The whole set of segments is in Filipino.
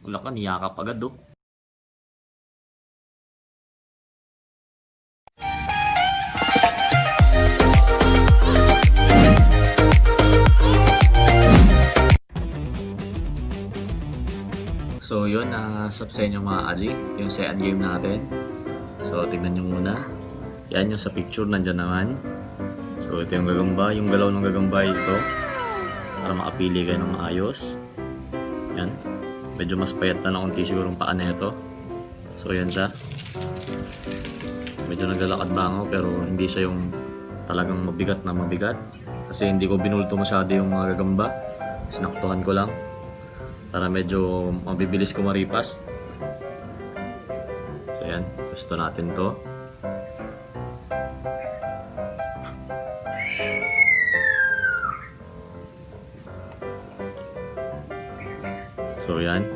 Wala ka, niyakap agad do. So yun, sub sa inyo mga Aji. Ito yung second game natin. So tignan nyo muna. Yan yung sa picture, nandyan naman. So ito yung gagamba. Yung galaw ng gagamba ito. Para makapili kayo ng maayos. Yan. Medyo mas payat na unti siguro ang paa na ito. So yan siya. Medyo naglalakad bango pero hindi siya yung talagang mabigat na mabigat. Kasi hindi ko binulto masyado yung mga gagamba. Sinaktuhan ko lang. Para medyo mabibilis ko maripas. So yan, gusto natin to. So yan.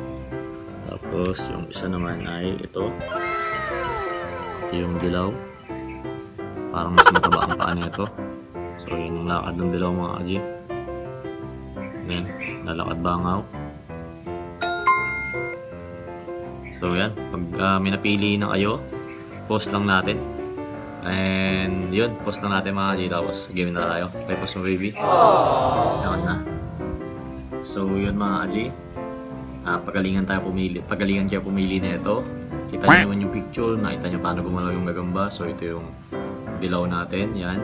Tapos yung isa naman ay ito. Ito yung dilaw. Parang mas mataba ang paa nito. So yan yung lakad ng dilaw mga kaji. Yan, lalakad bangaw. So yan, pag may napili na kayo, post lang natin. And yun, post lang natin mga G. Tapos game na tayo. Play post mo baby. Yan na. So yun mga G. Pagalingan kayo pumili na ito. Kita nyo naman yung picture, nakita nyo paano gumalaw yung gagamba. So ito yung dilaw natin, yan.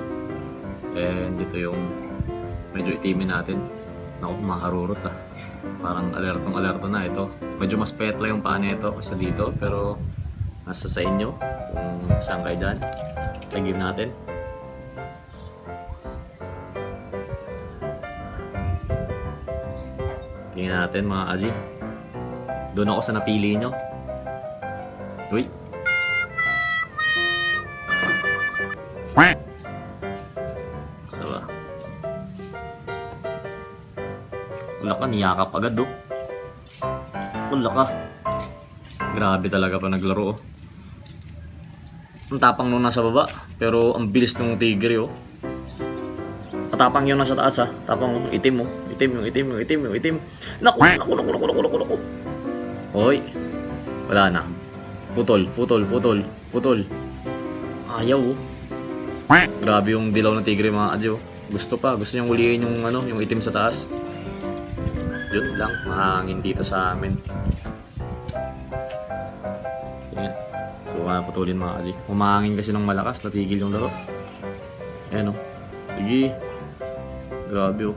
And ito yung medyo itimin natin. Naku, makarurot ah. Parang alerto na ito. Medyo mas payat lang yung paa nito kasi dito. Pero nasa sa inyo kung saan kayo dyan. Tagim natin. Tingnan natin mga Aji. Doon ako sa napili nyo. Uy. Wala ka, niyakap agad do. Wala ka. Grabe talaga pa naglaro oh. Ang tapang nung nasa baba, pero ang bilis ng tigre oh. Matapang yung nasa taas ah. Tapang itim oh. Itim. Naku. Hoy. Wala na. Putol. Ayaw oh. Grabe yung dilaw ng tigre mga adyo. Gusto niyang huliin yung yung itim sa taas. Yun lang, mahangin dito sa amin. Yan. So, putulin mga kaji. Humahangin kasi ng malakas, natigil yung laro. Ayan o. Sige. Grabe o.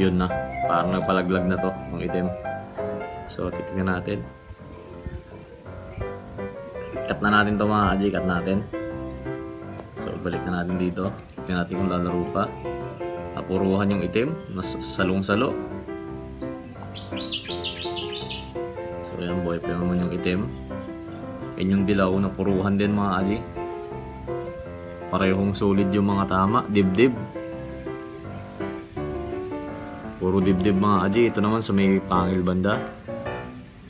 Yun na. Parang nagpalaglag na to, ng itim. So, titignan natin. Cut na natin to mga kaji, cut natin. So, balik na natin dito. Tignan natin kung lalaro pa. Napuruhan yung itim, mas salong-salo. So yan, boy pa naman yung itim. Yan yung dilaw, napuruhan din mga kaji. Parehong solid yung mga tama, dibdib. Puro dibdib mga kaji. Ito naman sa may pangil banda.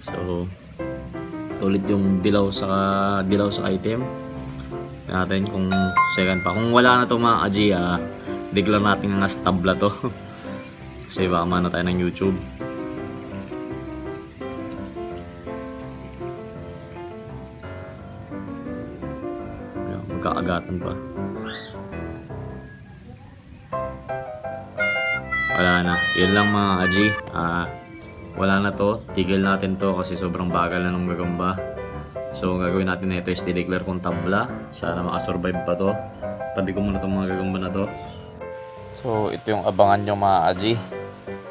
So solid yung dilaw sa itim. Natin kung second pa. Kung wala na to mga kaji, declare natin nga stabla to. Kasi baka mana tayo ng YouTube. Ayan, magkaagatan pa. Wala na. Yun lang mga kaji. Wala na to. Tigil natin to kasi sobrang bagal na nung gagamba. So gagawin natin na ito is declare kung tabla. Sana makasurvive pa to. Tabi ko muna itong mga gagamba na to. So ito yung abangan nyo mga Aji.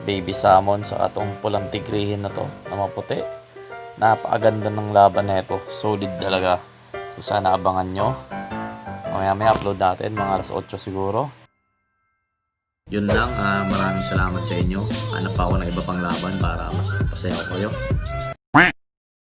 Baby salmon sa atong pulang tigrihin na to na maputi. Napakaganda ng laban na ito. Solid talaga. So sana abangan nyo. Mamaya upload natin mga alas 8 siguro. Yun lang. Maraming salamat sa inyo. Hanap pa ako ng iba pang laban para mas pasaya ko kayo.